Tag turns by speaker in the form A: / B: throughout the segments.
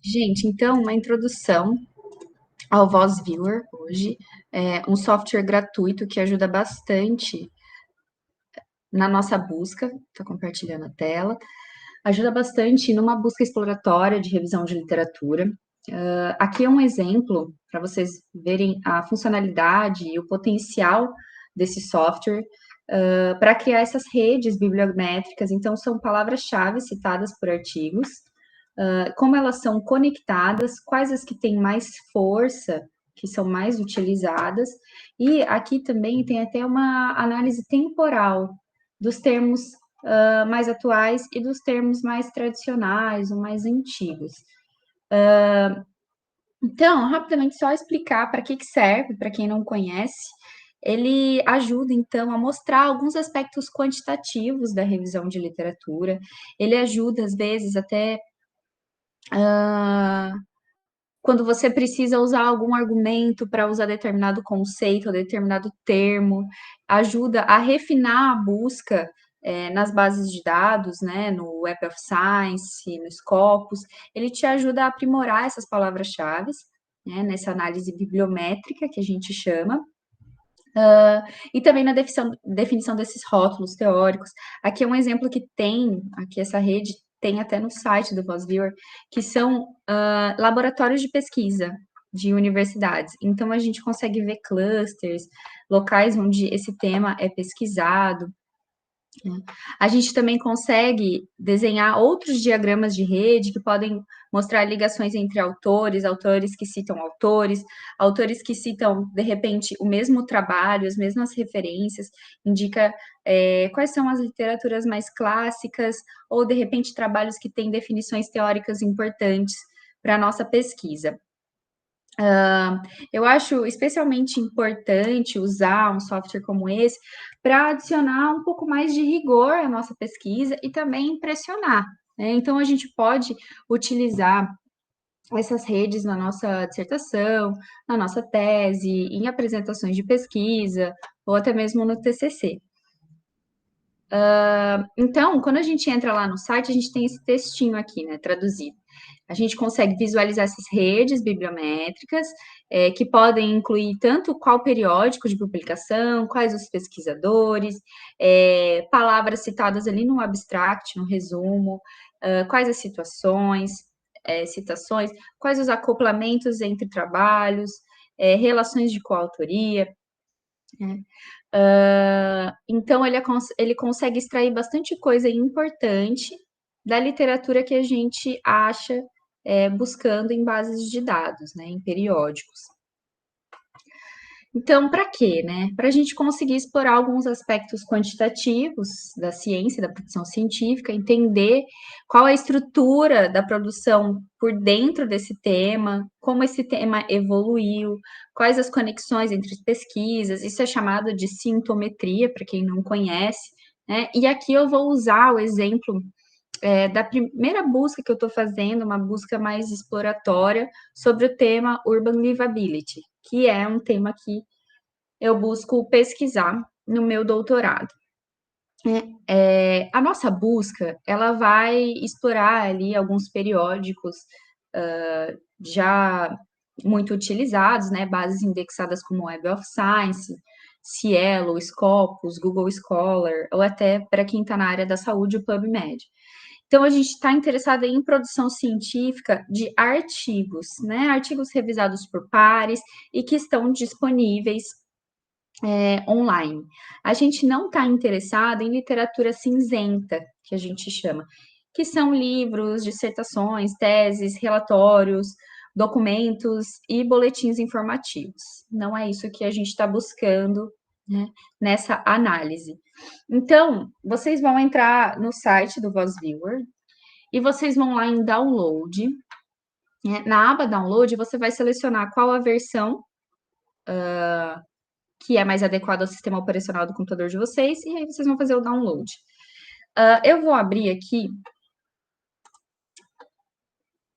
A: Gente, então, uma introdução ao Voz Viewer hoje, é um software gratuito que ajuda bastante na nossa busca, estou compartilhando a tela, ajuda bastante numa busca exploratória de revisão de literatura. Aqui é um exemplo para vocês verem a funcionalidade e o potencial desse software para criar essas redes bibliométricas. Então, são palavras-chave citadas por artigos, como elas são conectadas, quais as que têm mais força, que são mais utilizadas, e aqui também tem até uma análise temporal dos termos mais atuais e dos termos mais tradicionais ou mais antigos. Então, rapidamente, só explicar para que serve, para quem não conhece. Ele ajuda, então, a mostrar alguns aspectos quantitativos da revisão de literatura. Ele ajuda, às vezes, até quando você precisa usar algum argumento para usar determinado conceito ou determinado termo, ajuda a refinar a busca nas bases de dados, né, no Web of Science, no Scopus, ele te ajuda a aprimorar essas palavras-chave, né, nessa análise bibliométrica que a gente chama, e também na definição desses rótulos teóricos. Aqui é um exemplo que tem, aqui essa rede tem até no site do VozViewer, que são laboratórios de pesquisa de universidades. Então, a gente consegue ver clusters, locais onde esse tema é pesquisado, a gente também consegue desenhar outros diagramas de rede que podem mostrar ligações entre autores, autores que citam autores, autores que citam, de repente, o mesmo trabalho, as mesmas referências, indica quais são as literaturas mais clássicas, ou, de repente, trabalhos que têm definições teóricas importantes para a nossa pesquisa. Eu acho especialmente importante usar um software como esse para adicionar um pouco mais de rigor à nossa pesquisa e também impressionar, né? Então, a gente pode utilizar essas redes na nossa dissertação, na nossa tese, em apresentações de pesquisa ou até mesmo no TCC. Então, quando a gente entra lá no site, a gente tem esse textinho aqui, né, traduzido. A gente consegue visualizar essas redes bibliométricas, que podem incluir tanto qual periódico de publicação, quais os pesquisadores, palavras citadas ali no abstract, no resumo, quais as citações, quais os acoplamentos entre trabalhos, relações de coautoria, né? Então, ele consegue extrair bastante coisa importante da literatura que a gente acha buscando em bases de dados, né, em periódicos. Então, para quê, né? Para a gente conseguir explorar alguns aspectos quantitativos da ciência, da produção científica, entender qual a estrutura da produção por dentro desse tema, como esse tema evoluiu, quais as conexões entre as pesquisas, isso é chamado de sintometria, para quem não conhece, né? E aqui eu vou usar o exemplo da primeira busca que eu estou fazendo, uma busca mais exploratória sobre o tema Urban Livability, que é um tema que eu busco pesquisar no meu doutorado. A nossa busca, ela vai explorar ali alguns periódicos já muito utilizados, né, bases indexadas como Web of Science, Cielo, Scopus, Google Scholar, ou até para quem está na área da saúde, o PubMed. Então, a gente está interessado em produção científica de artigos, né? Artigos revisados por pares e que estão disponíveis online. A gente não está interessado em literatura cinzenta, que a gente chama, que são livros, dissertações, teses, relatórios, documentos e boletins informativos. Não é isso que a gente está buscando, né, nessa análise. Então, vocês vão entrar no site do VozViewer e vocês vão lá em download. Né? Na aba download, você vai selecionar qual a versão que é mais adequado ao sistema operacional do computador de vocês, e aí vocês vão fazer o download. Eu vou abrir aqui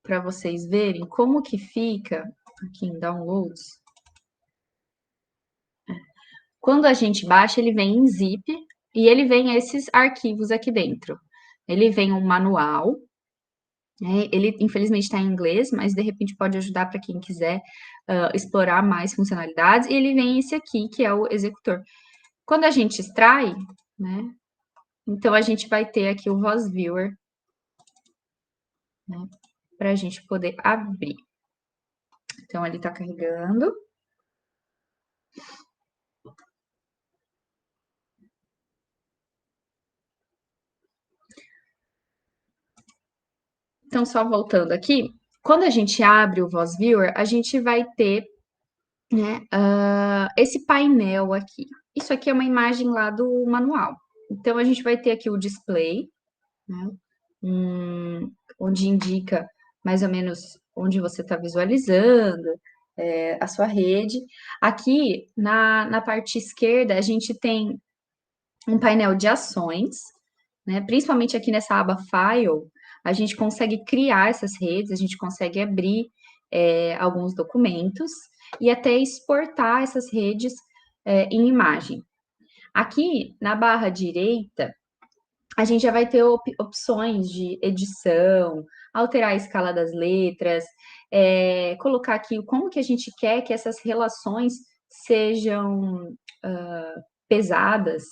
A: para vocês verem como que fica aqui em downloads. Quando a gente baixa, ele vem em zip e ele vem esses arquivos aqui dentro. Ele vem um manual, né? Ele, infelizmente, está em inglês, mas de repente pode ajudar para quem quiser explorar mais funcionalidades. E ele vem esse aqui, que é o executor. Quando a gente extrai, né? Então, a gente vai ter aqui o Voz Viewer, né? Para a gente poder abrir. Então, ele está carregando. Então, só voltando aqui, quando a gente abre o Voz Viewer, a gente vai ter, né, esse painel aqui. Isso aqui é uma imagem lá do manual. Então, a gente vai ter aqui o display, né, onde indica mais ou menos onde você está visualizando a sua rede. Aqui, na parte esquerda, a gente tem um painel de ações, né? Principalmente aqui nessa aba File, a gente consegue criar essas redes, a gente consegue abrir alguns documentos e até exportar essas redes em imagem. Aqui na barra direita, a gente já vai ter opções de edição, alterar a escala das letras, colocar aqui como que a gente quer que essas relações sejam pesadas,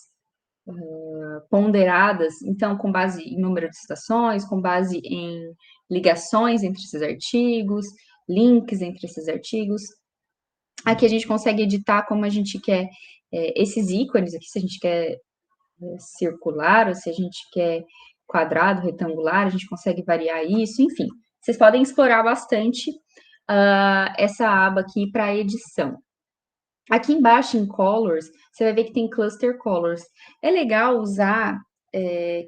A: ponderadas, então, com base em número de citações, com base em ligações entre esses artigos, links entre esses artigos. Aqui a gente consegue editar como a gente quer esses ícones aqui, se a gente quer circular ou se a gente quer quadrado, retangular, a gente consegue variar isso, enfim. Vocês podem explorar bastante essa aba aqui para edição. Aqui embaixo em Colors, você vai ver que tem Cluster Colors. É legal usar,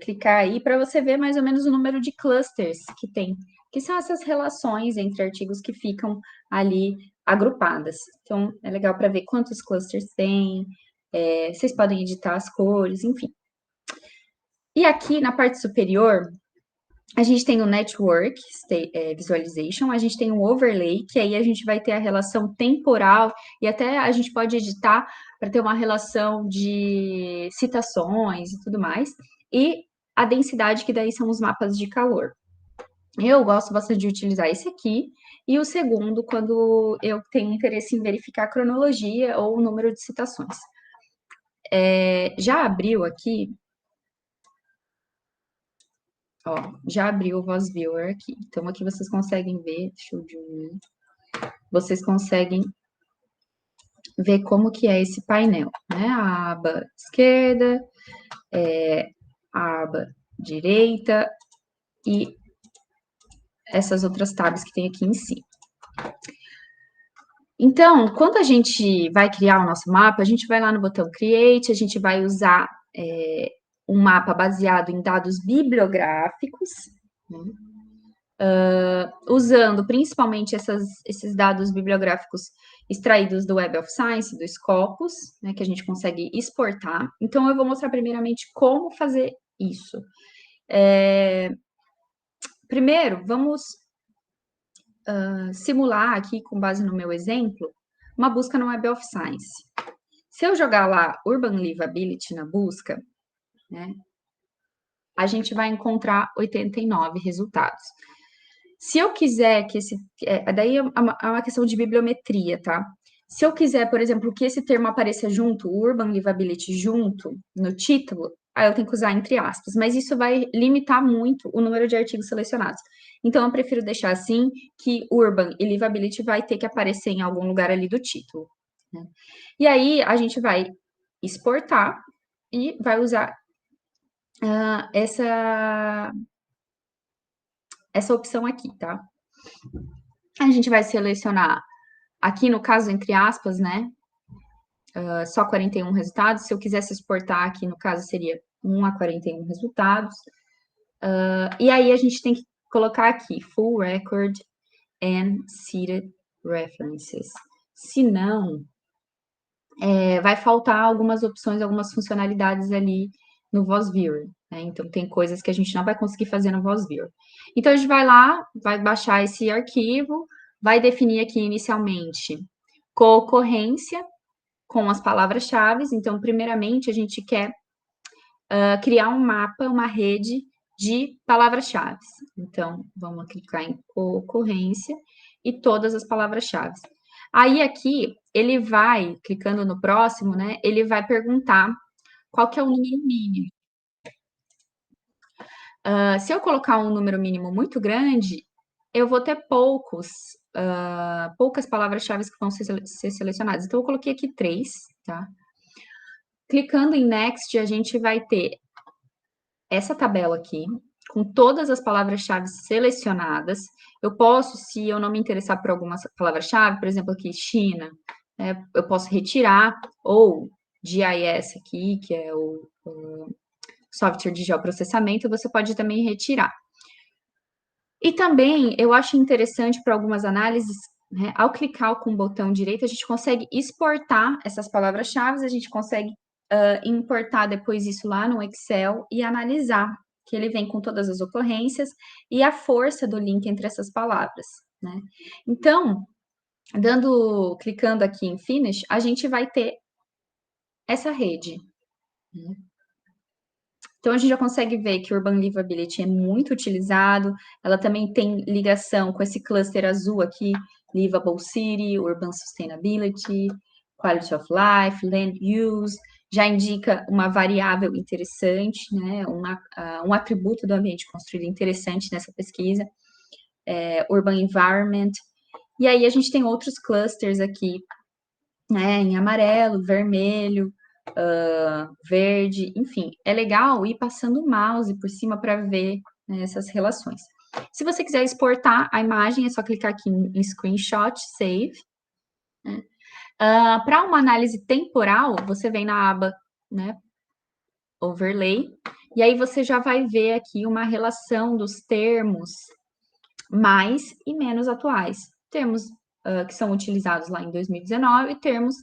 A: clicar aí para você ver mais ou menos o número de clusters que tem, que são essas relações entre artigos que ficam ali agrupadas. Então, é legal para ver quantos clusters tem, vocês podem editar as cores, enfim. E aqui na parte superior, a gente tem o Network Visualization, a gente tem o Overlay, que aí a gente vai ter a relação temporal e até a gente pode editar para ter uma relação de citações e tudo mais. E a densidade, que daí são os mapas de calor. Eu gosto bastante de utilizar esse aqui. E o segundo, quando eu tenho interesse em verificar a cronologia ou o número de citações. Já abriu aqui. Ó, já abriu o Voz Viewer aqui. Então, aqui vocês conseguem ver, deixa eu diminuir, vocês conseguem ver como que é esse painel, né? A aba esquerda, a aba direita e essas outras tabs que tem aqui em cima. Então, quando a gente vai criar o nosso mapa, a gente vai lá no botão Create, a gente vai usar um mapa baseado em dados bibliográficos, né? Usando principalmente esses dados bibliográficos extraídos do Web of Science, do Scopus, né, que a gente consegue exportar. Então, eu vou mostrar primeiramente como fazer isso. Primeiro, vamos simular aqui, com base no meu exemplo, uma busca no Web of Science. Se eu jogar lá Urban Livability na busca, né, a gente vai encontrar 89 resultados. Se eu quiser que esse. Daí é uma questão de bibliometria, tá? Se eu quiser, por exemplo, que esse termo apareça junto, Urban Livability junto, no título, aí eu tenho que usar entre aspas, mas isso vai limitar muito o número de artigos selecionados. Então, eu prefiro deixar assim, que Urban e Livability vai ter que aparecer em algum lugar ali do título. Né? E aí, a gente vai exportar e vai usar essa opção aqui, tá? A gente vai selecionar, aqui no caso, entre aspas, né? Só 41 resultados. Se eu quisesse exportar aqui, no caso, seria 1 a 41 resultados. E aí a gente tem que colocar aqui, full record and cited references. Se não, vai faltar algumas opções, algumas funcionalidades ali no Voz Viewer. Né? Então, tem coisas que a gente não vai conseguir fazer no Voz Viewer. Então, a gente vai lá, vai baixar esse arquivo, vai definir aqui inicialmente concorrência com as palavras-chave. Então, primeiramente, a gente quer criar um mapa, uma rede de palavras-chave. Então, vamos clicar em ocorrência e todas as palavras-chave. Aí aqui, ele vai, clicando no próximo, né, ele vai perguntar qual que é o número mínimo. Se eu colocar um número mínimo muito grande, eu vou ter poucas palavras-chave que vão ser selecionadas. Então, eu coloquei aqui 3, tá? Clicando em Next, a gente vai ter essa tabela aqui, com todas as palavras-chave selecionadas. Eu posso, se eu não me interessar por alguma palavra-chave, por exemplo, aqui, China, eu posso retirar, ou GIS aqui, que é o software de geoprocessamento, você pode também retirar. E também eu acho interessante para algumas análises, né, ao clicar com o botão direito, a gente consegue exportar essas palavras-chave, a gente consegue importar depois isso lá no Excel e analisar, que ele vem com todas as ocorrências e a força do link entre essas palavras, né? Então, clicando aqui em Finish, a gente vai ter essa rede, né? Então, a gente já consegue ver que o Urban Livability é muito utilizado, ela também tem ligação com esse cluster azul aqui, Livable City, Urban Sustainability, Quality of Life, Land Use, já indica uma variável interessante, né, um atributo do ambiente construído interessante nessa pesquisa, Urban Environment, e aí a gente tem outros clusters aqui, né, em amarelo, vermelho, verde, enfim, é legal ir passando o mouse por cima para ver, né, essas relações. Se você quiser exportar a imagem, é só clicar aqui em Screenshot, Save. Né? Para uma análise temporal, você vem na aba, né, Overlay, e aí você já vai ver aqui uma relação dos termos mais e menos atuais. Termos que são utilizados lá em 2019 e termos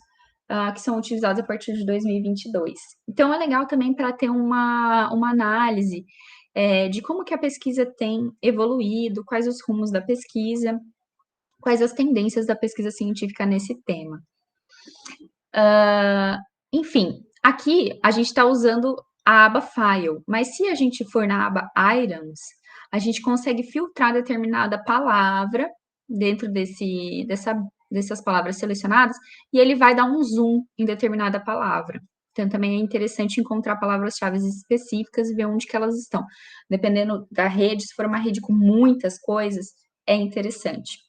A: que são utilizados a partir de 2022. Então, é legal também para ter uma análise de como que a pesquisa tem evoluído, quais os rumos da pesquisa, quais as tendências da pesquisa científica nesse tema. Enfim, aqui a gente está usando a aba File, mas se a gente for na aba Items, a gente consegue filtrar determinada palavra dentro dessas palavras selecionadas e ele vai dar um zoom em determinada palavra. Então, também é interessante encontrar palavras-chave específicas e ver onde que elas estão. Dependendo da rede, se for uma rede com muitas coisas, é interessante.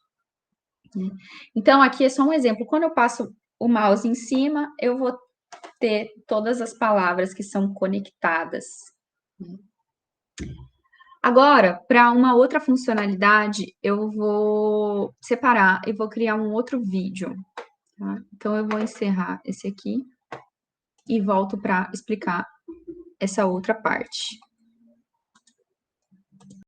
A: Então, aqui é só um exemplo. Quando eu passo o mouse em cima, eu vou ter todas as palavras que são conectadas. Agora, para uma outra funcionalidade, eu vou separar e vou criar um outro vídeo. Tá? Então, eu vou encerrar esse aqui e volto para explicar essa outra parte.